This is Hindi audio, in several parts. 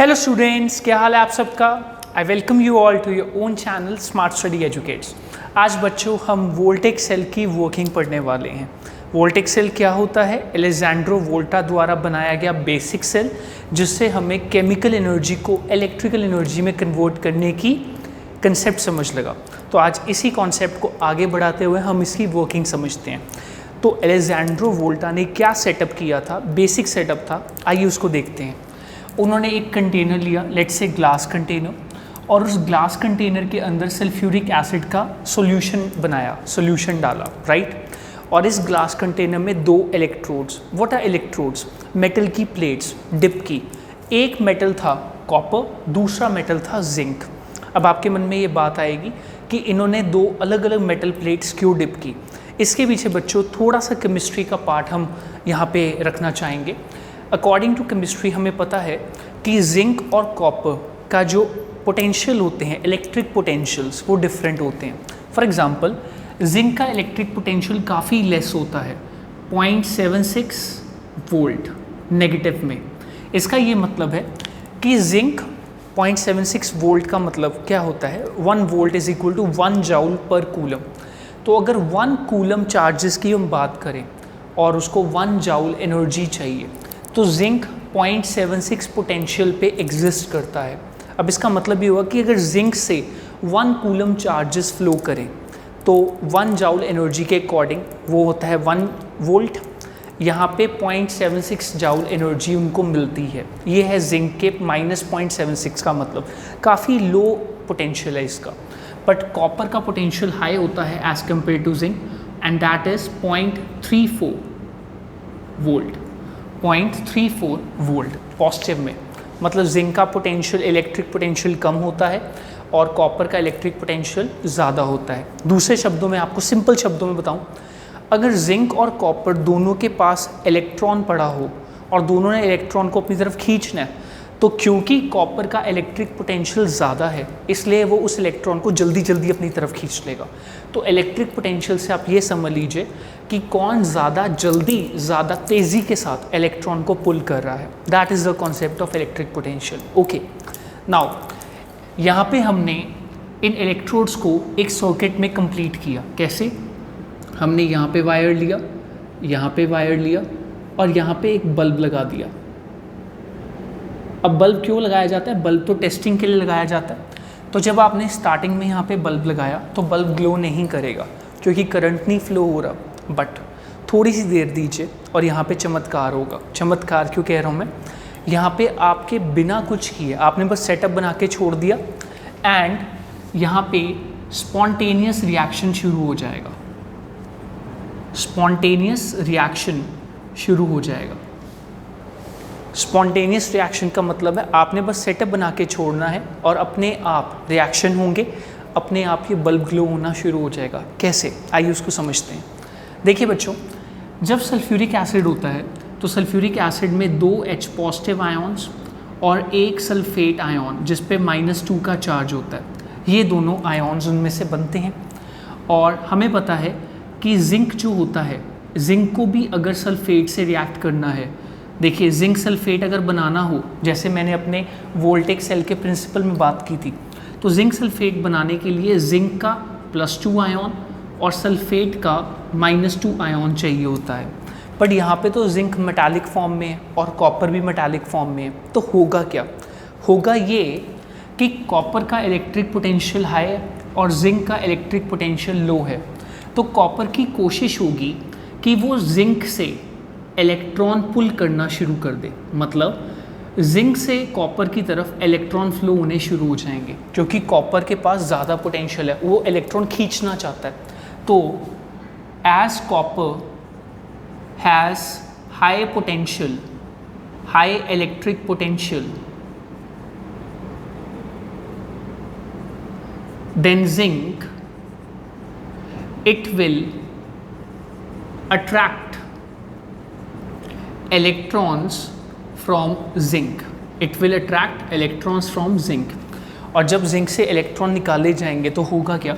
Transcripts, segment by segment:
हेलो स्टूडेंट्स, क्या हाल है आप सबका। I welcome you all to your own channel smart study educates. आज बच्चों हम वोल्टेक सेल की वर्किंग पढ़ने वाले हैं। वोल्टेक सेल क्या होता है? एलेजांड्रो वोल्टा द्वारा बनाया गया बेसिक सेल, जिससे हमें केमिकल एनर्जी को इलेक्ट्रिकल एनर्जी में कन्वर्ट करने की कंसेप्ट समझ लगा। तो आज इसी कॉन्सेप्ट को आगे बढ़ाते हुए हम इसकी वर्किंग समझते हैं। तो एलेजांड्रो वोल्टा ने क्या सेटअप किया था, बेसिक सेटअप था, आइए उसको देखते हैं। उन्होंने एक कंटेनर लिया, लेट्स से ग्लास कंटेनर, और उस ग्लास कंटेनर के अंदर सल्फ्यूरिक एसिड का सॉल्यूशन बनाया, सॉल्यूशन डाला, राइट। और इस ग्लास कंटेनर में दो electrodes, what are electrodes? Metal की प्लेट्स डिप की। एक मेटल था कॉपर, दूसरा मेटल था जिंक। अब आपके मन में ये बात आएगी कि इन्होंने दो अलग अलग मेटल प्लेट्स क्यों डिप की। इसके पीछे बच्चों थोड़ा सा केमिस्ट्री का पार्ट हम यहाँ पे रखना चाहेंगे। अकॉर्डिंग टू केमिस्ट्री हमें पता है कि जिंक और कॉपर का जो पोटेंशियल होते हैं, इलेक्ट्रिक पोटेंशियल्स, वो डिफरेंट होते हैं। फॉर एग्जांपल जिंक का इलेक्ट्रिक पोटेंशियल काफ़ी लेस होता है, 0.76 वोल्ट नेगेटिव में। इसका ये मतलब है कि जिंक 0.76 वोल्ट का मतलब क्या होता है? 1 volt is equal to 1 joule per coulomb. तो अगर 1 कूलम चार्जेस की हम बात करें और उसको 1 जूल एनर्जी चाहिए, तो जिंक 0.76 पोटेंशियल पे एग्जिस्ट करता है। अब इसका मतलब ये हुआ कि अगर जिंक से 1 कूलम चार्जेस फ्लो करें तो 1 जूल एनर्जी के अकॉर्डिंग वो होता है 1 वोल्ट। यहाँ पे 0.76 जूल एनर्जी उनको मिलती है। ये है जिंक के -0.76 का मतलब, काफ़ी लो पोटेंशियल है इसका। बट कॉपर का पोटेंशियल हाई होता है as compare to zinc, and that is 0.34 volt. 0.34 volt positive में, मतलब जिंक का पोटेंशियल, इलेक्ट्रिक पोटेंशियल कम होता है और कॉपर का इलेक्ट्रिक पोटेंशियल ज़्यादा होता है। दूसरे शब्दों में, आपको सिंपल शब्दों में बताऊं, अगर जिंक और कॉपर दोनों के पास इलेक्ट्रॉन पड़ा हो और दोनों ने इलेक्ट्रॉन को अपनी तरफ खींचना है, तो क्योंकि कॉपर का इलेक्ट्रिक पोटेंशियल ज़्यादा है, इसलिए वो उस इलेक्ट्रॉन को जल्दी जल्दी अपनी तरफ खींच लेगा। तो इलेक्ट्रिक पोटेंशियल से आप ये समझ लीजिए कि कौन ज़्यादा जल्दी, ज़्यादा तेज़ी के साथ इलेक्ट्रॉन को पुल कर रहा है। That is the concept of electric potential. Okay, now यहाँ पे हमने इन इलेक्ट्रोड्स को एक सर्किट में कंप्लीट किया। कैसे? हमने यहाँ पे वायर लिया, यहाँ पे वायर लिया और यहाँ पे एक बल्ब लगा दिया। अब बल्ब क्यों लगाया जाता है? बल्ब तो टेस्टिंग के लिए लगाया जाता है। तो जब आपने स्टार्टिंग में यहाँ पे बल्ब लगाया तो बल्ब ग्लो नहीं करेगा क्योंकि करंट नहीं फ्लो हो रहा, बट थोड़ी सी देर दीजिए और यहाँ पे चमत्कार होगा। चमत्कार क्यों कह रहा हूँ मैं? यहाँ पे आपके बिना कुछ किए, आपने बस सेटअप बना के छोड़ दिया एंड यहाँ पे स्पॉन्टेनियस रिएक्शन शुरू हो जाएगा। स्पॉन्टेनियस रिएक्शन शुरू हो जाएगा। स्पॉन्टेनियस रिएक्शन का मतलब है आपने बस सेटअप बना के छोड़ना है और अपने आप रिएक्शन होंगे, अपने आप ये बल्ब ग्लो होना शुरू हो जाएगा। कैसे? आइए उसको समझते हैं। देखिए बच्चों, जब सल्फ्यूरिक एसिड होता है तो सल्फ्यूरिक एसिड में 2 H पॉजिटिव आयॉन्स और एक सल्फेट आयॉन जिस पे -2 का चार्ज होता है, ये दोनों आयॉन्स उनमें से बनते हैं। और हमें पता है कि जिंक जो होता है, जिंक को भी अगर सल्फेट से रिएक्ट करना है, देखिए जिंक सल्फेट अगर बनाना हो, जैसे मैंने अपने वोल्टेक सेल के प्रिंसिपल में बात की थी, तो जिंक सल्फेट बनाने के लिए जिंक का +2 आयॉन और सल्फेट का -2 आयॉन चाहिए होता है। बट यहाँ पे तो जिंक मेटालिक फॉर्म में है और कॉपर भी मेटालिक फॉर्म में है। तो होगा क्या? होगा ये कि कॉपर का इलेक्ट्रिक पोटेंशियल हाई है और जिंक का इलेक्ट्रिक पोटेंशियल लो है। तो कॉपर की कोशिश होगी कि वो जिंक से इलेक्ट्रॉन पुल करना शुरू कर दे, मतलब जिंक से कॉपर की तरफ इलेक्ट्रॉन फ्लो होने शुरू हो जाएंगे क्योंकि कॉपर के पास ज़्यादा पोटेंशियल है, वो इलेक्ट्रॉन खींचना चाहता है। तो as copper has high potential, high electric potential, then zinc, it will attract electrons from zinc. It will attract electrons from zinc. और जब जिंक से इलेक्ट्रॉन निकाले जाएंगे तो होगा क्या?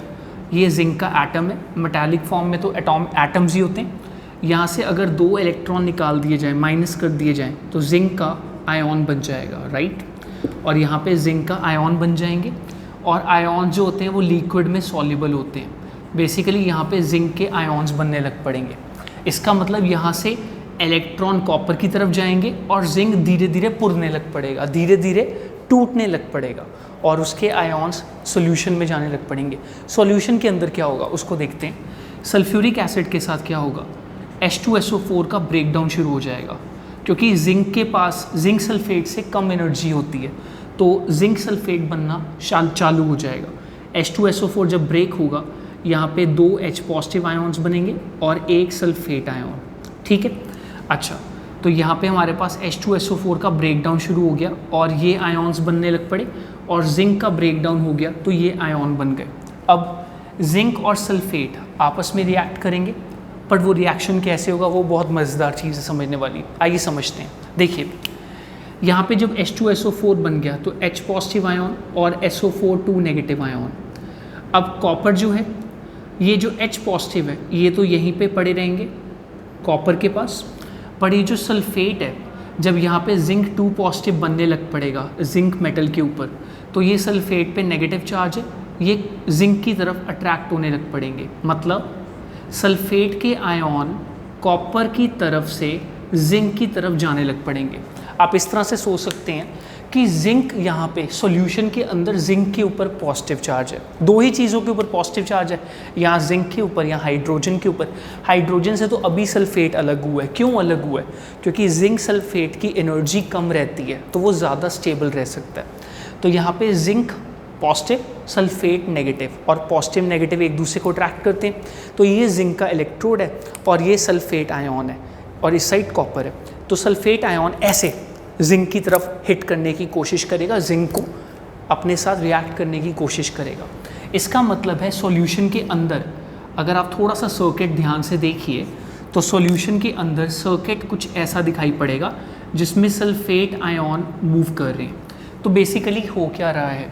ये जिंक का एटम है, मेटालिक फॉर्म में तो एटम्स ही होते हैं। यहाँ से अगर 2 इलेक्ट्रॉन निकाल दिए जाएं, माइनस कर दिए जाएं, तो जिंक का आयन बन जाएगा, राइट। और यहाँ पे जिंक का आयन बन जाएंगे, और आयन जो होते हैं वो लिक्विड में सॉल्युबल होते हैं। बेसिकली यहाँ पे जिंक के आयन्स बनने लग पड़ेंगे। इसका मतलब यहाँ से इलेक्ट्रॉन कॉपर की तरफ जाएंगे और जिंक धीरे धीरे पुरने लग पड़ेगा, धीरे धीरे टूटने लग पड़ेगा और उसके आयन्स सॉल्यूशन में जाने लग पड़ेंगे। सॉल्यूशन के अंदर क्या होगा उसको देखते हैं। सल्फ्यूरिक एसिड के साथ क्या होगा, H2SO4 का ब्रेकडाउन शुरू हो जाएगा, क्योंकि जिंक के पास जिंक सल्फेट से कम एनर्जी होती है, तो जिंक सल्फेट बनना चालू हो जाएगा। H2SO4 जब ब्रेक होगा, यहाँ पे 2 H पॉजिटिव आयन्स बनेंगे और एक सल्फेट आयन, ठीक है। अच्छा, तो यहाँ पे हमारे पास H2SO4 का ब्रेकडाउन शुरू हो गया और ये आयन्स बनने लग पड़े, और जिंक का ब्रेकडाउन हो गया तो ये आयन बन गए। अब जिंक और सल्फेट आपस में रिएक्ट करेंगे, पर वो रिएक्शन कैसे होगा वो बहुत मज़ेदार चीज़ है समझने वाली। आइए समझते हैं। देखिए, यहाँ पे जब H2SO4 बन गया तो H पॉजिटिव आयन और SO4 2 नेगेटिव आयन। अब कॉपर जो है, ये जो H पॉजिटिव है ये तो यहीं पे पड़े रहेंगे कॉपर के पास, पर ये जो सल्फेट है, जब यहाँ पे जिंक 2 पॉजिटिव बनने लग पड़ेगा जिंक मेटल के ऊपर, तो ये सल्फेट पे नेगेटिव चार्ज है, ये जिंक की तरफ अट्रैक्ट होने लग पड़ेंगे। मतलब सल्फेट के आयन कॉपर की तरफ से जिंक की तरफ जाने लग पड़ेंगे। आप इस तरह से सोच सकते हैं कि जिंक यहाँ पे सॉल्यूशन के अंदर जिंक के ऊपर पॉजिटिव चार्ज है, 2 ही चीज़ों के ऊपर पॉजिटिव चार्ज है, यहाँ जिंक के ऊपर, यहाँ हाइड्रोजन के ऊपर। हाइड्रोजन से तो अभी सल्फेट अलग हुआ है। क्यों अलग हुआ है? क्योंकि जिंक सल्फेट की एनर्जी कम रहती है तो वो ज़्यादा स्टेबल रह सकता है। तो यहाँ पे जिंक पॉजिटिव, सल्फेट नेगेटिव, और पॉजिटिव नेगेटिव एक दूसरे को अट्रैक्ट करते हैं। तो ये जिंक का इलेक्ट्रोड है और ये सल्फेट आयन है, और इस साइड कॉपर है। तो सल्फेट आयन ऐसे जिंक की तरफ हिट करने की कोशिश करेगा, जिंक को अपने साथ रिएक्ट करने की कोशिश करेगा। इसका मतलब है सॉल्यूशन के अंदर, अगर आप थोड़ा सा सर्किट ध्यान से देखिए तो सॉल्यूशन के अंदर सर्किट कुछ ऐसा दिखाई पड़ेगा जिसमें सल्फेट आयन मूव कर रहे हैं। तो बेसिकली हो क्या रहा है,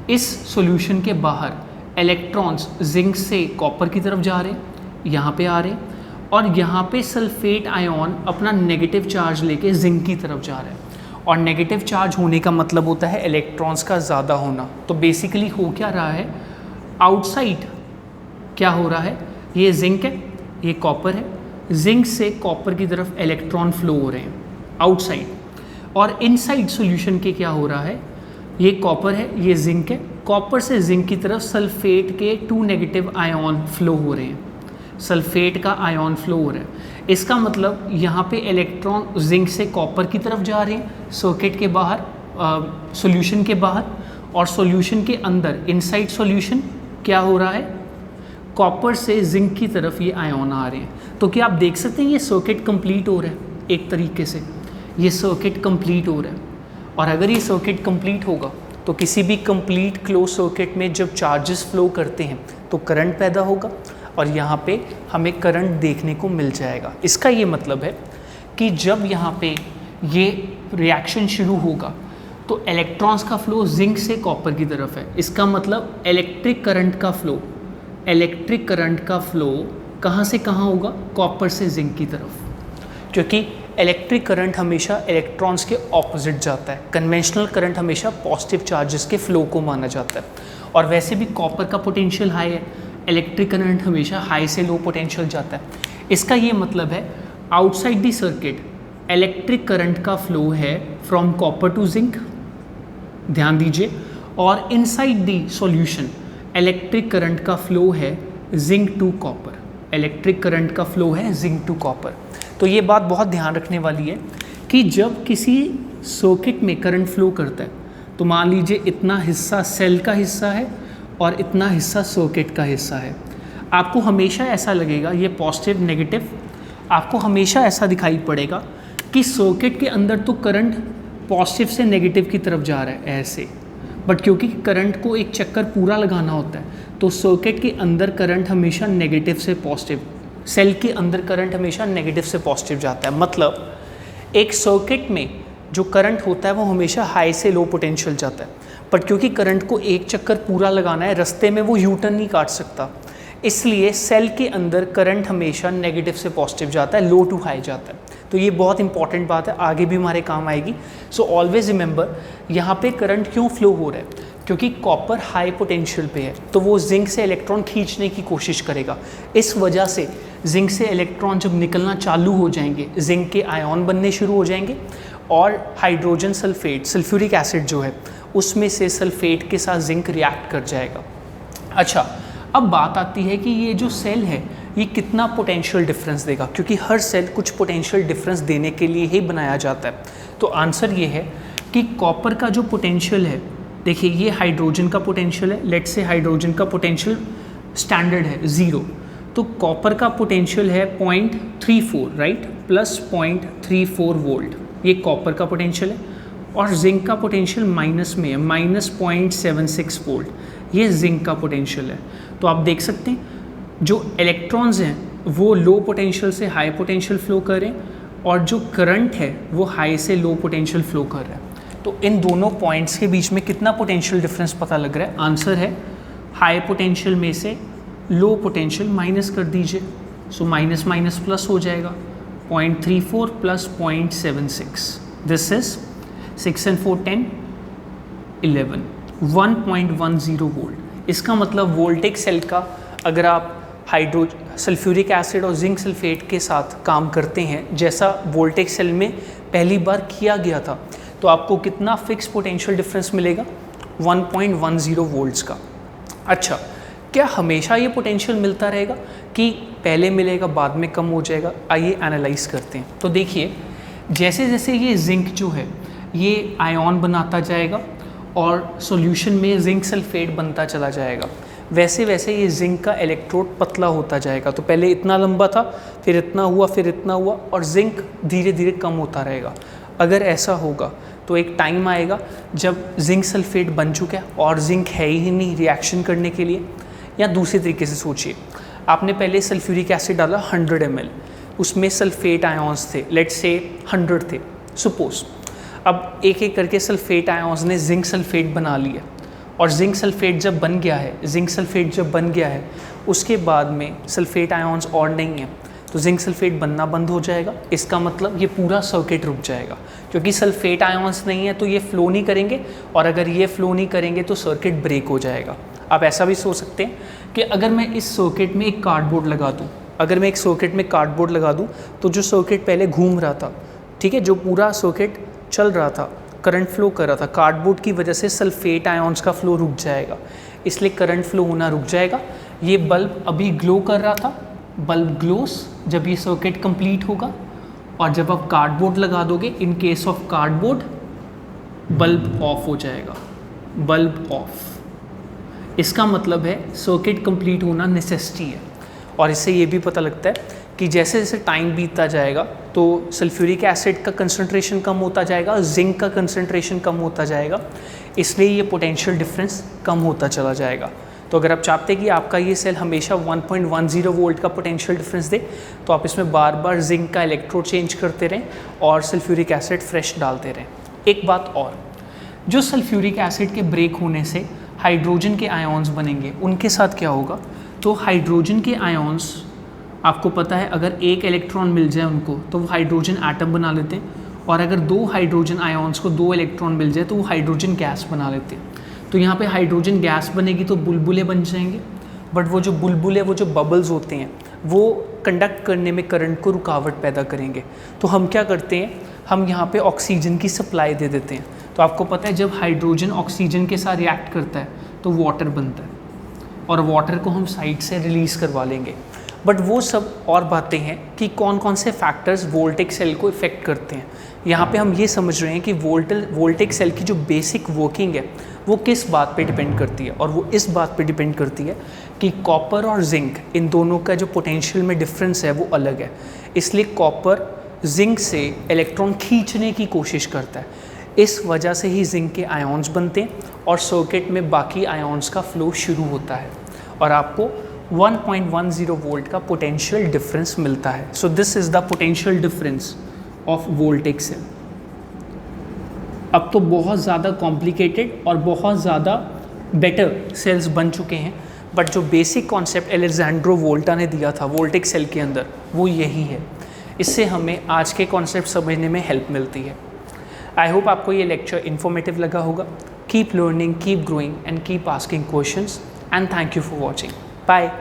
इस सॉल्यूशन के बाहर इलेक्ट्रॉन्स जिंक से कॉपर की तरफ जा रहे हैं, यहाँ पे आ रहे हैं, और यहाँ पे सल्फेट आयन अपना नेगेटिव चार्ज लेके जिंक की तरफ जा रहे हैं। और नेगेटिव चार्ज होने का मतलब होता है इलेक्ट्रॉन्स का ज़्यादा होना। तो बेसिकली हो क्या रहा है, आउटसाइड क्या हो रहा है, ये जिंक है, ये कॉपर है, जिंक से कॉपर की तरफ इलेक्ट्रॉन फ्लो हो रहे हैं आउटसाइड, और इनसाइड सॉल्यूशन के क्या हो रहा है, ये कॉपर है, ये जिंक है, कॉपर से जिंक की तरफ सल्फेट के 2 नेगेटिव आयन फ्लो हो रहे हैं, सल्फेट का आयन फ्लो हो रहा है। इसका मतलब यहाँ पे इलेक्ट्रॉन जिंक से कॉपर की तरफ जा रहे हैं सर्किट के बाहर, सॉल्यूशन के बाहर, और सॉल्यूशन के अंदर इनसाइड सॉल्यूशन क्या हो रहा है, कॉपर से जिंक की तरफ ये आयन आ रहे हैं। तो क्या आप देख सकते हैं ये सर्किट कंप्लीट हो रहा है, एक तरीके से ये सर्किट कंप्लीट हो रहा है। और अगर ये सर्किट कंप्लीट होगा तो किसी भी कंप्लीट क्लोज सर्किट में जब चार्जेस फ्लो करते हैं तो करंट पैदा होगा, और यहाँ पे हमें करंट देखने को मिल जाएगा। इसका ये मतलब है कि जब यहाँ पे ये रिएक्शन शुरू होगा तो इलेक्ट्रॉन्स का फ्लो जिंक से कॉपर की तरफ है। इसका मतलब इलेक्ट्रिक करंट का फ्लो कहाँ से कहाँ होगा, कॉपर से जिंक की तरफ, क्योंकि इलेक्ट्रिक करंट हमेशा इलेक्ट्रॉन्स के ऑपोजिट जाता है। कन्वेंशनल करंट हमेशा पॉजिटिव चार्जेस के फ्लो को माना जाता है, और वैसे भी कॉपर का पोटेंशियल हाई है, इलेक्ट्रिक करंट हमेशा हाई से लो पोटेंशियल जाता है। इसका ये मतलब है outside the circuit electric current का फ्लो है फ्रॉम कॉपर टू जिंक, ध्यान दीजिए, और inside the solution electric current का फ्लो है zinc to copper, electric current का फ्लो है जिंक टू कॉपर। तो ये बात बहुत ध्यान रखने वाली है कि जब किसी सर्किट में करंट फ्लो करता है तो मान लीजिए इतना हिस्सा सेल का हिस्सा है और इतना हिस्सा सर्किट का हिस्सा है, आपको हमेशा ऐसा लगेगा, ये पॉजिटिव नेगेटिव, आपको हमेशा ऐसा दिखाई पड़ेगा कि सर्किट के अंदर तो करंट पॉजिटिव से नेगेटिव की तरफ जा रहा है ऐसे, बट क्योंकि करंट को एक चक्कर पूरा लगाना होता है तो सर्किट के अंदर करंट हमेशा नेगेटिव से पॉजिटिव, सेल के अंदर करंट हमेशा नेगेटिव से पॉजिटिव जाता है। मतलब एक सर्किट में जो करंट होता है वो हमेशा हाई से लो पोटेंशियल जाता है, पर क्योंकि करंट को एक चक्कर पूरा लगाना है, रास्ते में वो यू टर्न नहीं काट सकता, इसलिए सेल के अंदर करंट हमेशा नेगेटिव से पॉजिटिव जाता है, लो टू हाई जाता है। तो तो ये बहुत इंपॉर्टेंट बात है, आगे भी हमारे काम आएगी। सो ऑलवेज रिमेंबर यहाँ पे करंट क्यों फ्लो हो रहा है, क्योंकि कॉपर हाई पोटेंशियल पे है, तो वो जिंक से इलेक्ट्रॉन खींचने की कोशिश करेगा। इस वजह से जिंक से इलेक्ट्रॉन जब निकलना चालू हो जाएंगे, जिंक के आयन बनने शुरू हो जाएंगे और हाइड्रोजन सल्फेट, सल्फ्यूरिक एसिड जो है उसमें से सल्फेट के साथ जिंक रिएक्ट कर जाएगा। अच्छा, अब बात आती है कि ये जो सेल है ये कितना पोटेंशियल डिफरेंस देगा, क्योंकि हर सेल कुछ पोटेंशियल डिफरेंस देने के लिए ही बनाया जाता है। तो आंसर ये है कि कॉपर का जो पोटेंशियल है, देखिए ये हाइड्रोजन का पोटेंशियल है, लेट्स से हाइड्रोजन का पोटेंशियल स्टैंडर्ड है 0, तो कॉपर का पोटेंशियल है 0.34 राइट, प्लस 0.34 वोल्ट, ये कॉपर का पोटेंशियल है। और जिंक का पोटेंशियल माइनस में है, -0.76 वोल्ट, ये जिंक का पोटेंशियल है। तो आप देख सकते हैं जो इलेक्ट्रॉन्स हैं वो लो पोटेंशियल से हाई पोटेंशियल फ्लो कर रहे हैं और जो करंट है वो हाई से लो पोटेंशियल फ्लो कर रहा है। तो इन दोनों पॉइंट्स के बीच में कितना पोटेंशियल डिफरेंस पता लग रहा है, आंसर है हाई पोटेंशियल में से लो पोटेंशियल माइनस कर दीजिए, सो माइनस माइनस प्लस हो जाएगा, 0.34 plus 0.76, this is 6 and 4 10 11, 1.10 volt. इसका मतलब वोल्टेक सेल का अगर आप सल्फ्यूरिक एसिड और जिंक सल्फेट के साथ काम करते हैं जैसा वोल्टेक सेल में पहली बार किया गया था, तो आपको कितना फिक्स पोटेंशियल डिफरेंस मिलेगा, 1.10 वोल्ट्स का। अच्छा, क्या हमेशा ये पोटेंशियल मिलता रहेगा कि पहले मिलेगा बाद में कम हो जाएगा? आइए एनालाइज करते हैं। तो देखिए जैसे जैसे ये जिंक जो है ये आयन बनाता जाएगा और सॉल्यूशन में जिंक सल्फेट बनता चला जाएगा, वैसे वैसे ये जिंक का इलेक्ट्रोड पतला होता जाएगा। तो पहले इतना लंबा था, फिर इतना हुआ, फिर इतना हुआ, और जिंक धीरे धीरे कम होता रहेगा। अगर ऐसा होगा तो एक टाइम आएगा जब जिंक सल्फेट बन चुका है और जिंक है ही नहीं रिएक्शन करने के लिए। या दूसरे तरीके से सोचिए, आपने पहले सल्फ्यूरिक एसिड डाला 100 ml, उसमें सल्फेट आयन्स थे, लेट्स से 100 थे सपोज। अब एक एक करके सल्फेट आयन्स ने जिंक सल्फेट बना लिया, और जिंक सल्फेट जब बन गया है उसके बाद में सल्फेट आयन्स और नहीं है, तो जिंक सल्फेट बनना बंद हो जाएगा। इसका मतलब ये पूरा सर्किट रुक जाएगा, क्योंकि सल्फेट आयन्स नहीं है तो ये फ्लो नहीं करेंगे, और अगर ये फ्लो नहीं करेंगे तो सर्किट ब्रेक हो जाएगा। आप ऐसा भी सोच सकते हैं कि अगर मैं इस सर्किट में एक कार्डबोर्ड लगा दूँ, तो जो सर्किट पहले घूम रहा था, ठीक है, जो पूरा सर्किट चल रहा था, करंट फ्लो कर रहा था, कार्डबोर्ड की वजह से सल्फेट आयन्स का फ्लो रुक जाएगा, इसलिए करंट फ्लो होना रुक जाएगा। ये बल्ब अभी ग्लो कर रहा था, बल्ब ग्लोस जब ये सर्किट कंप्लीट होगा, और जब आप कार्डबोर्ड लगा दोगे, in case of cardboard bulb of हो जाएगा, बल्ब ऑफ। इसका मतलब है सर्किट कंप्लीट होना नेसेसिटी है। और इससे ये भी पता लगता है कि जैसे जैसे टाइम बीतता जाएगा तो सल्फ्यूरिक एसिड का कंसंट्रेशन कम होता जाएगा, जिंक का कंसंट्रेशन कम होता जाएगा, इसलिए ये पोटेंशियल डिफरेंस कम होता चला जाएगा। तो अगर आप चाहते हैं कि आपका ये सेल हमेशा 1.10 वोल्ट का पोटेंशियल डिफरेंस दे, तो आप इसमें बार बार जिंक का इलेक्ट्रोड चेंज करते रहें और सल्फ्यूरिक एसिड फ्रेश डालते रहें। एक बात और, जो सल्फ्यूरिक एसिड के ब्रेक होने से हाइड्रोजन के आयन्स बनेंगे, उनके साथ क्या होगा? तो हाइड्रोजन के आयन्स, आपको पता है अगर एक इलेक्ट्रॉन मिल जाए उनको तो वो हाइड्रोजन एटम बना लेते हैं, और अगर 2 हाइड्रोजन आयन्स को 2 इलेक्ट्रॉन मिल जाए तो वो हाइड्रोजन गैस बना लेते हैं। तो यहाँ पे हाइड्रोजन गैस बनेगी तो बुलबुले बन जाएंगे, बट वो जो बुलबुले, वो जो बबल्स होते हैं, वो कंडक्ट करने में करंट को रुकावट पैदा करेंगे। तो हम क्या करते हैं, हम यहाँ पे ऑक्सीजन की सप्लाई दे देते हैं। तो आपको पता है जब हाइड्रोजन ऑक्सीजन के साथ रिएक्ट करता है तो वाटर बनता है, और वाटर को हम साइड से रिलीज़ करवा लेंगे। बट वो सब और बातें हैं कि कौन कौन से फैक्टर्स वोल्टेक सेल को इफ़ेक्ट करते हैं। यहाँ पे हम ये समझ रहे हैं कि वोल्टेक सेल की जो बेसिक वर्किंग है वो किस बात पे डिपेंड करती है, और वो इस बात पे डिपेंड करती है कि कॉपर और जिंक, इन दोनों का जो पोटेंशियल में डिफरेंस है वो अलग है। इसलिए कॉपर जिंक से इलेक्ट्रॉन खींचने की कोशिश करता है, इस वजह से ही जिंक के आयन्स बनते हैं और सर्किट में बाकी आयन्स का फ्लो शुरू होता है, और आपको 1.10 वोल्ट का पोटेंशियल डिफरेंस मिलता है। So this is the potential difference of voltaic cell. अब तो बहुत ज़्यादा कॉम्प्लिकेटेड और बहुत ज़्यादा बेटर सेल्स बन चुके हैं, बट जो बेसिक कॉन्सेप्ट एलेक्जेंड्रो वोल्टा ने दिया था वोल्टेक सेल के अंदर वो यही है। इससे हमें आज के कॉन्सेप्ट समझने में हेल्प मिलती है। आई होप आपको ये लेक्चर इन्फॉर्मेटिव लगा होगा। Keep learning, keep growing and keep asking questions and thank you for watching. Bye.